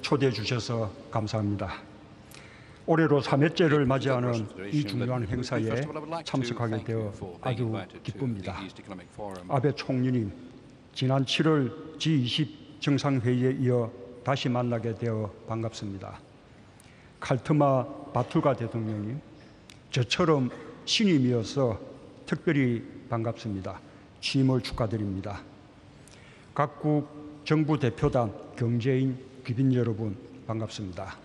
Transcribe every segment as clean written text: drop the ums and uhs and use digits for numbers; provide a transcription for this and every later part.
초대해 주셔서 감사합니다. 올해로 3회째를 맞이하는 이 중요한 행사에 참석하게 되어 아주 기쁩니다. 아베 총리님, 지난 7월 G20 정상회의에 이어 다시 만나게 되어 반갑습니다. 칼트마 바툴가 대통령님, 저처럼 신임이어서 특별히 반갑습니다. 취임을 축하드립니다. 각국 정부 대표단, 경제인, 귀빈 여러분 반갑습니다.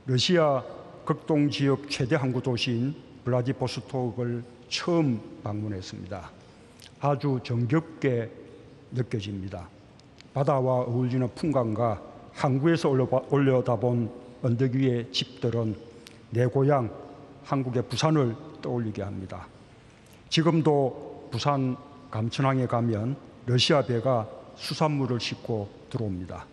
러시아 극동 지역 최대 항구 도시인 블라디보스톡을 처음 방문했습니다. 아주 정겹게 느껴집니다. 바다와 어울리는 풍광과 항구에서 올려다본 언덕 위의 집들은 내 고향 한국의 부산을 떠올리게 합니다. 지금도 부산 감천항에 가면 러시아 배가 수산물을 싣고 들어옵니다.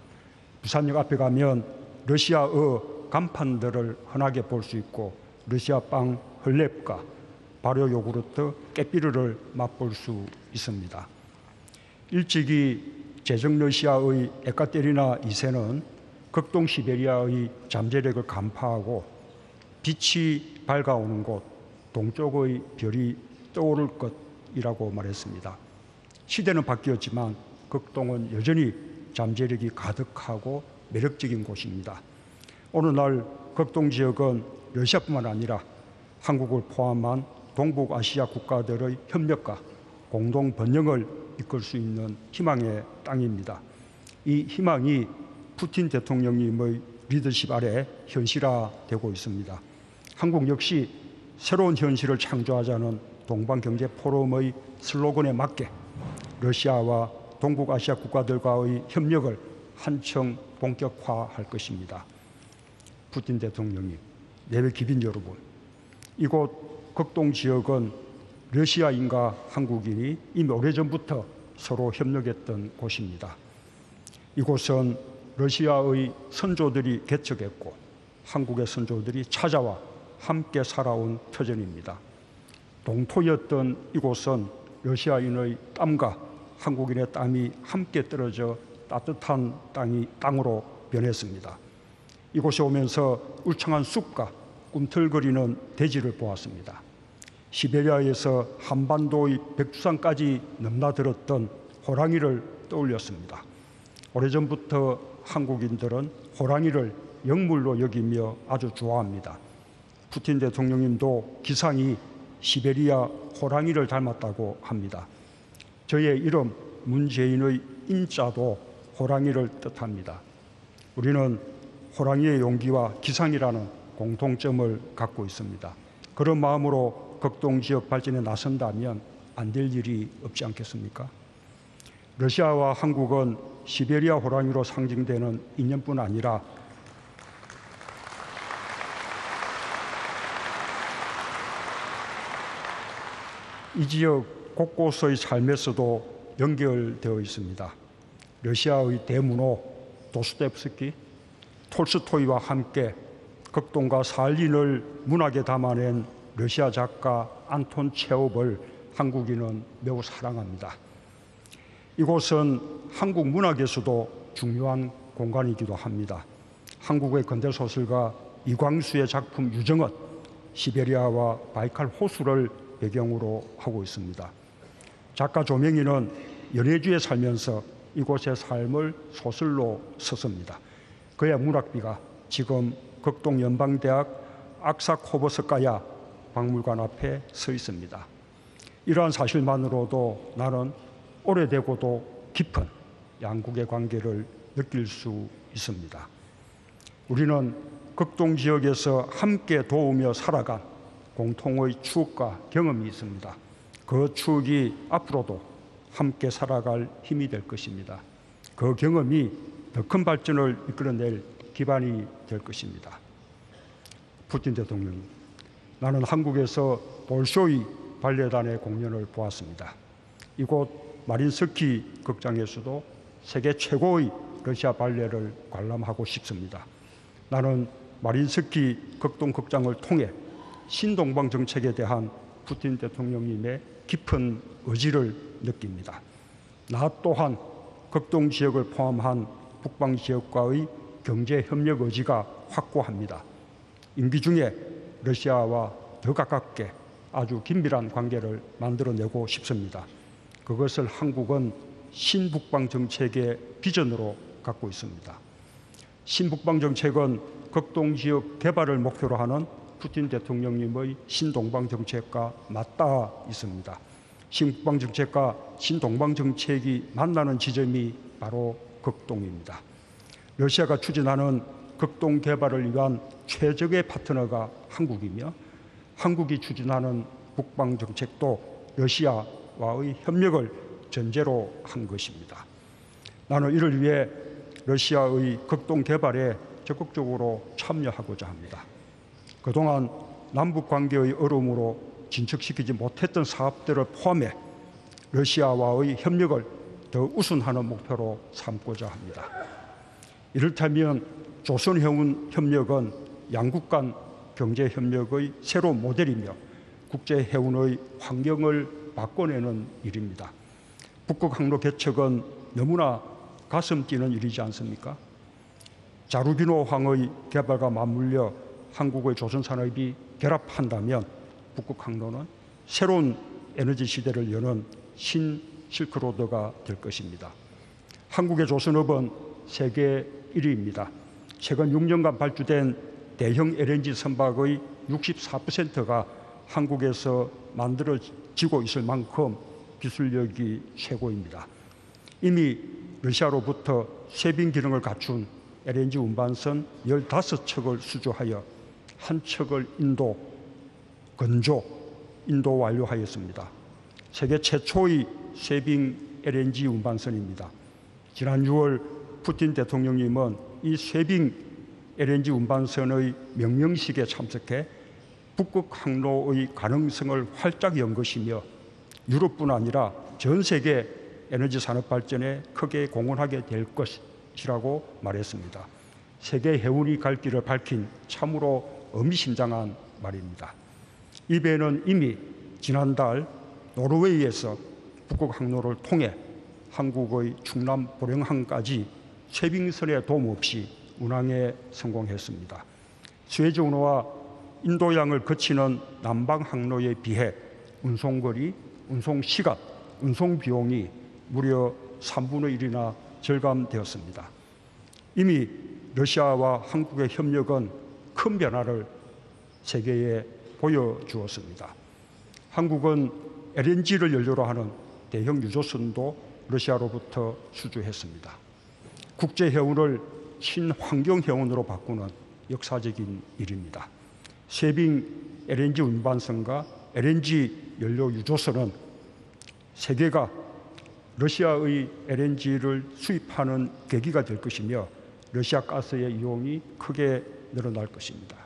부산역 앞에 가면 러시아어 간판들을 흔하게 볼 수 있고 러시아 빵 헐렙과 발효 요구르트 깨삐르를 맛볼 수 있습니다. 일찍이 제정 러시아의 에카테리나 2세는 극동 시베리아의 잠재력을 간파하고 빛이 밝아오는 곳 동쪽의 별이 떠오를 것이라고 말했습니다. 시대는 바뀌었지만 극동은 여전히 잠재력이 가득하고 매력적인 곳입니다. 오늘날 극동 지역은 러시아뿐만 아니라 한국을 포함한 동북아시아 국가들의 협력과 공동 번영을 이끌 수 있는 희망의 땅입니다. 이 희망이 푸틴 대통령님의 리더십 아래 현실화되고 있습니다. 한국 역시 새로운 현실을 창조하자는 동방경제포럼의 슬로건에 맞게 러시아와 동북아시아 국가들과의 협력을 한층 본격화할 것입니다. 푸틴 대통령님, 내외 귀빈 여러분, 이곳 극동 지역은 러시아인과 한국인이 이미 오래전부터 서로 협력했던 곳입니다. 이곳은 러시아의 선조들이 개척했고 한국의 선조들이 찾아와 함께 살아온 터전입니다. 동토였던 이곳은 러시아인의 땀과 한국인의 땀이 함께 떨어져 따뜻한 땅으로 변했습니다. 이곳에 오면서 울창한 숲과 꿈틀거리는 대지를 보았습니다. 시베리아에서 한반도의 백두산까지 넘나들었던 호랑이를 떠올렸습니다. 오래전부터 한국인들은 호랑이를 영물로 여기며 아주 좋아합니다. 푸틴 대통령님도 기상이 시베리아 호랑이를 닮았다고 합니다. 저의 이름 문재인의 인자도 호랑이를 뜻합니다. 우리는 호랑이의 용기와 기상이라는 공통점을 갖고 있습니다. 그런 마음으로 극동 지역 발전에 나선다면 안 될 일이 없지 않겠습니까? 러시아와 한국은 시베리아 호랑이로 상징되는 인연뿐 아니라 이 지역 곳곳의 삶에서도 연결되어 있습니다. 러시아의 대문호 도스토옙스키, 톨스토이와 함께 극동과 살린을 문학에 담아낸 러시아 작가 안톤 체홉을 한국인은 매우 사랑합니다. 이곳은 한국 문학에서도 중요한 공간이기도 합니다. 한국의 근대소설가 이광수의 작품 유정은 시베리아와 바이칼 호수를 배경으로 하고 있습니다. 작가 조명희는 연해주에 살면서 이곳의 삶을 소설로 썼습니다. 그의 문학비가 지금 극동연방대학 악사코버스카야 박물관 앞에 서 있습니다. 이러한 사실만으로도 나는 오래되고도 깊은 양국의 관계를 느낄 수 있습니다. 우리는 극동 지역에서 함께 도우며 살아간 공통의 추억과 경험이 있습니다. 그 추억이 앞으로도 함께 살아갈 힘이 될 것입니다. 그 경험이 더 큰 발전을 이끌어낼 기반이 될 것입니다. 푸틴 대통령, 나는 한국에서 볼쇼이 발레단의 공연을 보았습니다. 이곳 마린스키 극장에서도 세계 최고의 러시아 발레를 관람하고 싶습니다. 나는 마린스키 극동극장을 통해 신동방 정책에 대한 푸틴 대통령님의 깊은 의지를 느낍니다. 나 또한 극동 지역을 포함한 북방 지역과의 경제 협력 의지가 확고합니다. 임기 중에 러시아와 더 가깝게 아주 긴밀한 관계를 만들어내고 싶습니다. 그것을 한국은 신북방 정책의 비전으로 갖고 있습니다. 신북방 정책은 극동 지역 개발을 목표로 하는 푸틴 대통령님의 신동방 정책과 맞닿아 있습니다. 신북방 정책과 신동방 정책이 만나는 지점이 바로 극동입니다. 러시아가 추진하는 극동 개발을 위한 최적의 파트너가 한국이며 한국이 추진하는 북방 정책도 러시아와의 협력을 전제로 한 것입니다. 나는 이를 위해 러시아의 극동 개발에 적극적으로 참여하고자 합니다. 그동안 남북 관계의 어려움으로 진척시키지 못했던 사업들을 포함해 러시아와의 협력을 더 우선하는 목표로 삼고자 합니다. 이를테면 조선해운협력은 양국 간 경제협력의 새로운 모델이며 국제해운의 환경을 바꿔내는 일입니다. 북극항로 개척은 너무나 가슴 뛰는 일이지 않습니까? 자루비노항의 개발과 맞물려 한국의 조선산업이 결합한다면 북극항로는 새로운 에너지 시대를 여는 신실크로드가 될 것입니다. 한국의 조선업은 세계 1위입니다. 최근 6년간 발주된 대형 LNG 선박의 64%가 한국에서 만들어지고 있을 만큼 기술력이 최고입니다. 이미 러시아로부터 쇄빙 기능을 갖춘 LNG 운반선 15척을 수주하여 한 척을 인도 완료하였습니다. 세계 최초의 쇄빙 LNG 운반선입니다. 지난 6월 푸틴 대통령님은 이 쇄빙 LNG 운반선의 명명식에 참석해 북극 항로의 가능성을 활짝 연 것이며 유럽뿐 아니라 전 세계 에너지 산업 발전에 크게 공헌하게 될 것이라고 말했습니다. 세계 해운이 갈 길을 밝힌 참으로 의미심장한 말입니다. 이 배는 이미 지난달 노르웨이에서 북극 항로를 통해 한국의 충남 보령항까지 쇄빙선의 도움 없이 운항에 성공했습니다. 수에즈 운하와 인도양을 거치는 남방 항로에 비해 운송거리, 운송시간, 운송비용이 무려 3분의 1이나 절감되었습니다. 이미 러시아와 한국의 협력은 큰 변화를 세계에 보여주었습니다. 한국은 LNG를 연료로 하는 대형 유조선도 러시아로부터 수주했습니다. 국제해운을 친환경해운으로 바꾸는 역사적인 일입니다. 쇄빙 LNG 운반선과 LNG 연료 유조선은 세계가 러시아의 LNG를 수입하는 계기가 될 것이며 러시아 가스의 이용이 크게 늘어날 것입니다.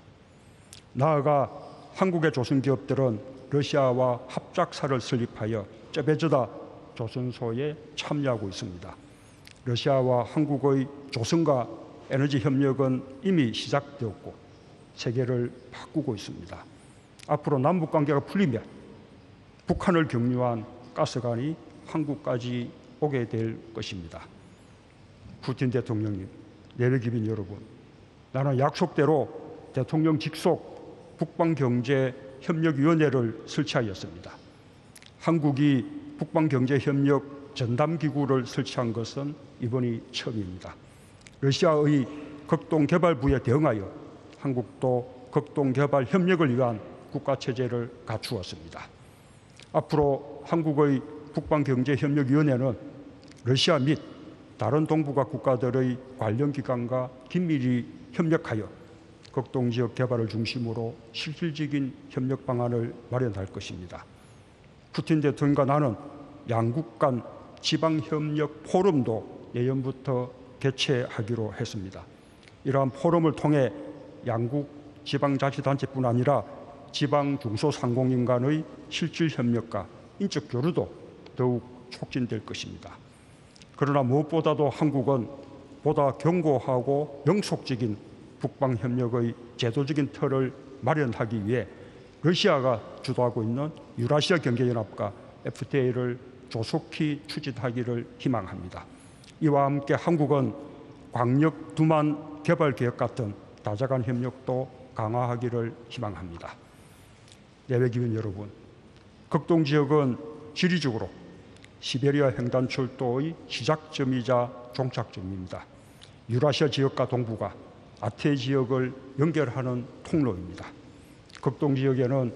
나아가 한국의 조선기업들은 러시아와 합작사를 설립하여 쩌배져다 조선소에 참여하고 있습니다. 러시아와 한국의 조선과 에너지 협력은 이미 시작되었고 세계를 바꾸고 있습니다. 앞으로 남북 관계가 풀리면 북한을 경유한 가스관이 한국까지 오게 될 것입니다. 푸틴 대통령님, 내외기빈 여러분, 나는 약속대로 대통령 직속 북방경제협력위원회를 설치하였습니다. 한국이 북방경제협력 전담기구를 설치한 것은 이번이 처음입니다. 러시아의 극동개발부에 대응하여 한국도 극동개발 협력을 위한 국가체제를 갖추었습니다. 앞으로 한국의 북방경제협력위원회는 러시아 및 다른 동북아 국가들의 관련 기관과 긴밀히 협력하여 극동지역 개발을 중심으로 실질적인 협력 방안을 마련할 것입니다. 푸틴 대통령과 나는 양국 간 지방협력 포럼도 내년부터 개최하기로 했습니다. 이러한 포럼을 통해 양국 지방자치단체뿐 아니라 지방 중소상공인 간의 실질 협력과 인적 교류도 더욱 촉진될 것입니다. 그러나 무엇보다도 한국은 보다 견고하고 영속적인 북방협력의 제도적인 틀을 마련하기 위해 러시아가 주도하고 있는 유라시아 경제연합과 FTA를 조속히 추진하기를 희망합니다. 이와 함께 한국은 광역 두만 개발 계획 같은 다자간 협력도 강화하기를 희망합니다. 내외기관 여러분, 극동지역은 지리적으로 시베리아 횡단철도의 시작점이자 종착점입니다. 유라시아 지역과 동북아, 아태 지역을 연결하는 통로입니다. 극동지역에는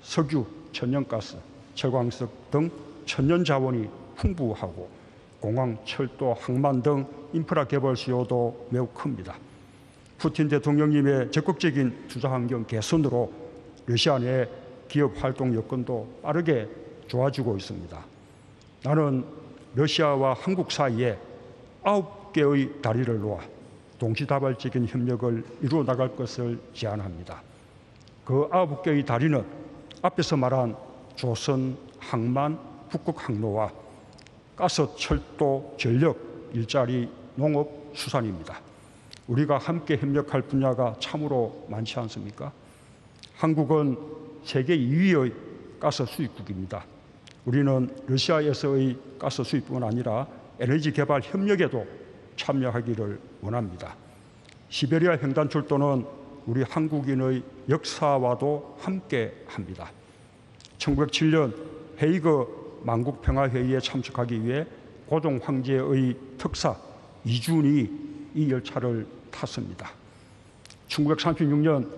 석유, 천연가스, 채광석 등 천연 자원이 풍부하고 공항, 철도, 항만 등 인프라 개발 수요도 매우 큽니다. 푸틴 대통령님의 적극적인 투자 환경 개선으로 러시아 내 기업 활동 여건도 빠르게 좋아지고 있습니다. 나는 러시아와 한국 사이에 9개의 다리를 놓아 동시다발적인 협력을 이루어 나갈 것을 제안합니다. 그 9개의 다리는 앞에서 말한 조선, 항만, 북극 항로와 가스, 철도, 전력, 일자리, 농업, 수산입니다. 우리가 함께 협력할 분야가 참으로 많지 않습니까? 한국은 세계 2위의 가스 수입국입니다. 우리는 러시아에서의 가스 수입뿐만 아니라 에너지 개발 협력에도 참여하기를 원합니다. 시베리아 횡단철도는 우리 한국인의 역사와도 함께합니다. 1907년 헤이그 만국평화회의에 참석하기 위해 고종 황제의 특사 이준이 이 열차를 탔습니다. 1936년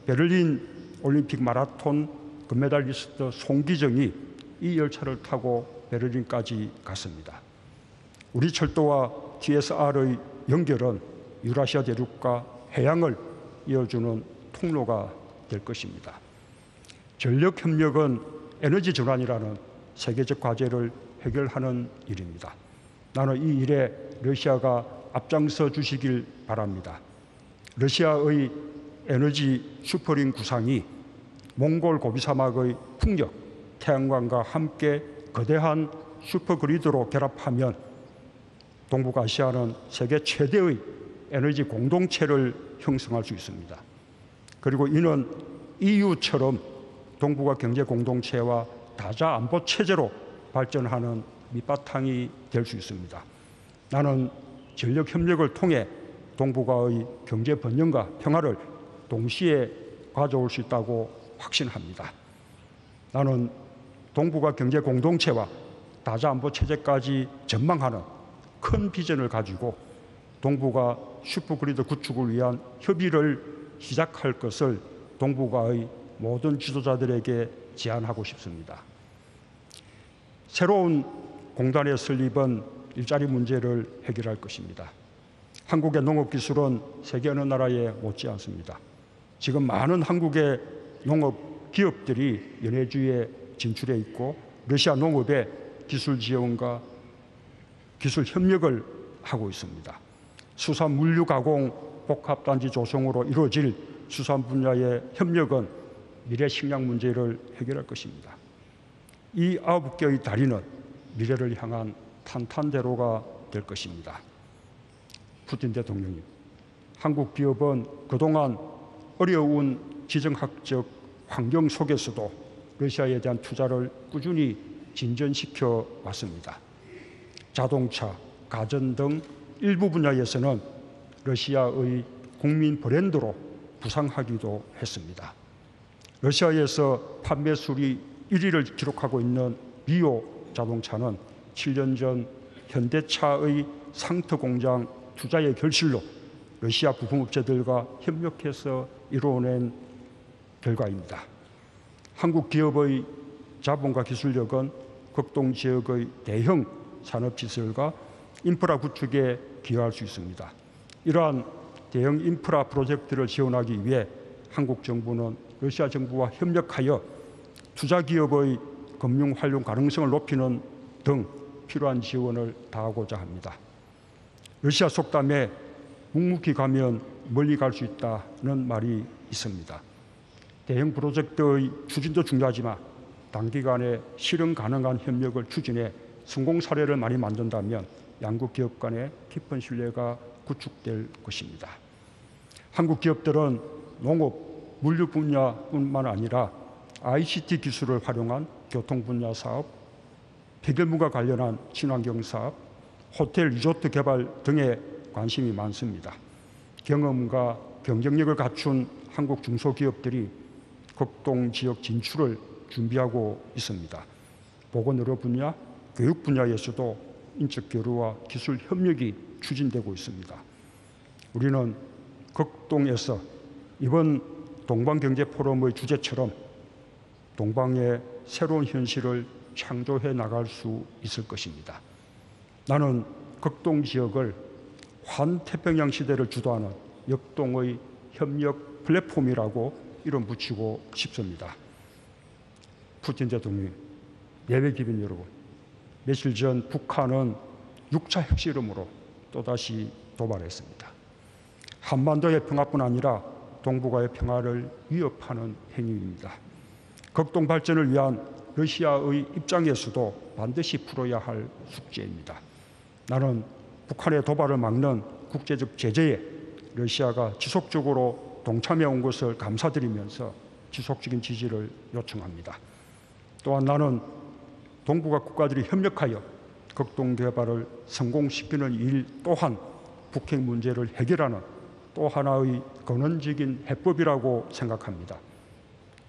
베를린 올림픽 마라톤 금메달리스트 송기정이 이 열차를 타고 베를린까지 갔습니다. 우리 철도와 TSR의 연결은 유라시아 대륙과 해양을 이어주는 통로가 될 것입니다. 전력 협력은 에너지 전환이라는 세계적 과제를 해결하는 일입니다. 나는 이 일에 러시아가 앞장서 주시길 바랍니다. 러시아의 에너지 슈퍼링 구상이 몽골 고비 사막의 풍력, 태양광과 함께 거대한 슈퍼그리드로 결합하면 동북아시아는 세계 최대의 에너지 공동체를 형성할 수 있습니다. 그리고 이는 EU처럼 동북아 경제 공동체와 다자 안보 체제로 발전하는 밑바탕이 될 수 있습니다. 나는 전력 협력을 통해 동북아의 경제 번영과 평화를 동시에 가져올 수 있다고 확신합니다. 나는 동북아 경제 공동체와 다자 안보 체제까지 전망하는 큰 비전을 가지고 동북아 슈퍼그리드 구축을 위한 협의를 시작할 것을 동북아의 모든 지도자들에게 제안하고 싶습니다. 새로운 공단의 설립은 일자리 문제를 해결할 것입니다. 한국의 농업기술은 세계 어느 나라에 못지 않습니다. 지금 많은 한국의 농업 기업들이 연해주에 진출해 있고 러시아 농업의 기술 지원과 기술 협력을 하고 있습니다. 수산 물류 가공 복합단지 조성으로 이루어질 수산 분야의 협력은 미래 식량 문제를 해결할 것입니다. 이 9개의 다리는 미래를 향한 탄탄대로가 될 것입니다. 푸틴 대통령님, 한국 기업은 그동안 어려운 지정학적 환경 속에서도 러시아에 대한 투자를 꾸준히 진전시켜 왔습니다. 자동차, 가전 등 일부 분야에서는 러시아의 국민 브랜드로 부상하기도 했습니다. 러시아에서 판매 수리 1위를 기록하고 있는 리오 자동차는 7년 전 현대차의 상트 공장 투자의 결실로 러시아 부품업체들과 협력해서 이루어낸 결과입니다. 한국 기업의 자본과 기술력은 극동 지역의 대형 산업시설과 인프라 구축에 기여할 수 있습니다. 이러한 대형 인프라 프로젝트를 지원하기 위해 한국 정부는 러시아 정부와 협력하여 투자기업의 금융 활용 가능성을 높이는 등 필요한 지원을 다하고자 합니다. 러시아 속담에 묵묵히 가면 멀리 갈 수 있다는 말이 있습니다. 대형 프로젝트의 추진도 중요하지만 단기간에 실현 가능한 협력을 추진해 성공 사례를 많이 만든다면 양국 기업 간의 깊은 신뢰가 구축될 것입니다. 한국 기업들은 농업, 물류 분야뿐만 아니라 ICT 기술을 활용한 교통 분야 사업, 폐기물과 관련한 친환경 사업, 호텔, 리조트 개발 등에 관심이 많습니다. 경험과 경쟁력을 갖춘 한국 중소기업들이 극동 지역 진출을 준비하고 있습니다. 보건의료 분야, 교육 분야에서도 인적 교류와 기술 협력이 추진되고 있습니다. 우리는 극동에서 이번 동방경제포럼의 주제처럼 동방의 새로운 현실을 창조해 나갈 수 있을 것입니다. 나는 극동 지역을 환태평양 시대를 주도하는 역동의 협력 플랫폼이라고 이름 붙이고 싶습니다. 푸틴 대통령, 예외 기빈 여러분, 며칠 전 북한은 6차 핵실험으로 또다시 도발했습니다. 한반도의 평화뿐 아니라 동북아의 평화를 위협하는 행위입니다. 극동 발전을 위한 러시아의 입장에서도 반드시 풀어야 할 숙제입니다. 나는 북한의 도발을 막는 국제적 제재에 러시아가 지속적으로 동참해 온 것을 감사드리면서 지속적인 지지를 요청합니다. 또한 나는 동북아 국가들이 협력하여 극동 개발을 성공시키는 일 또한 북핵 문제를 해결하는 또 하나의 근원적인 해법이라고 생각합니다.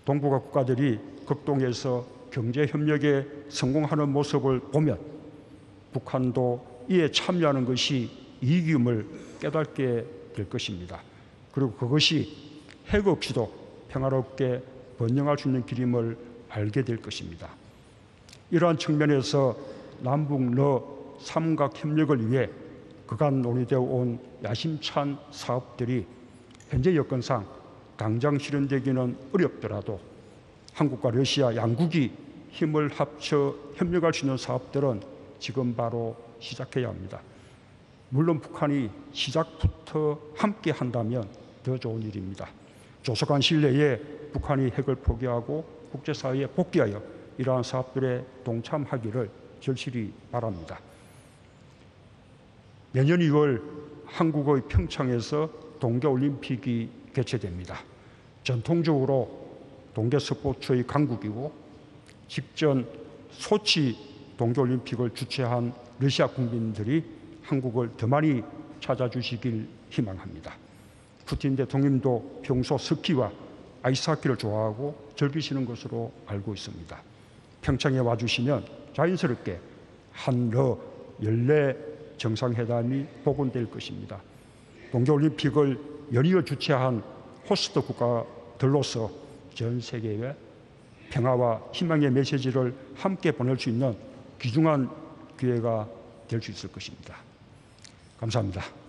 동북아 국가들이 극동에서 경제협력에 성공하는 모습을 보면 북한도 이에 참여하는 것이 이익임을 깨닫게 될 것입니다. 그리고 그것이 핵 없이도 평화롭게 번영할 수 있는 길임을 알게 될 것입니다. 이러한 측면에서 남북러 삼각협력을 위해 그간 논의되어 온 야심찬 사업들이 현재 여건상 당장 실현되기는 어렵더라도 한국과 러시아 양국이 힘을 합쳐 협력할 수 있는 사업들은 지금 바로 시작해야 합니다. 물론 북한이 시작부터 함께 한다면 더 좋은 일입니다. 조속한 시일 내에 북한이 핵을 포기하고 국제사회에 복귀하여 이러한 사업들에 동참하기를 절실히 바랍니다. 내년 2월 한국의 평창에서 동계올림픽이 개최됩니다. 전통적으로 동계스포츠의 강국이고 직전 소치 동계올림픽을 주최한 러시아 국민들이 한국을 더 많이 찾아주시길 희망합니다. 푸틴 대통령도 평소 스키와 아이스하키를 좋아하고 즐기시는 것으로 알고 있습니다. 평창에 와주시면 자연스럽게 한러 연례 정상회담이 복원될 것입니다. 동계올림픽을 연이어 주최한 호스트 국가들로서 전 세계에 평화와 희망의 메시지를 함께 보낼 수 있는 귀중한 기회가 될 수 있을 것입니다. 감사합니다.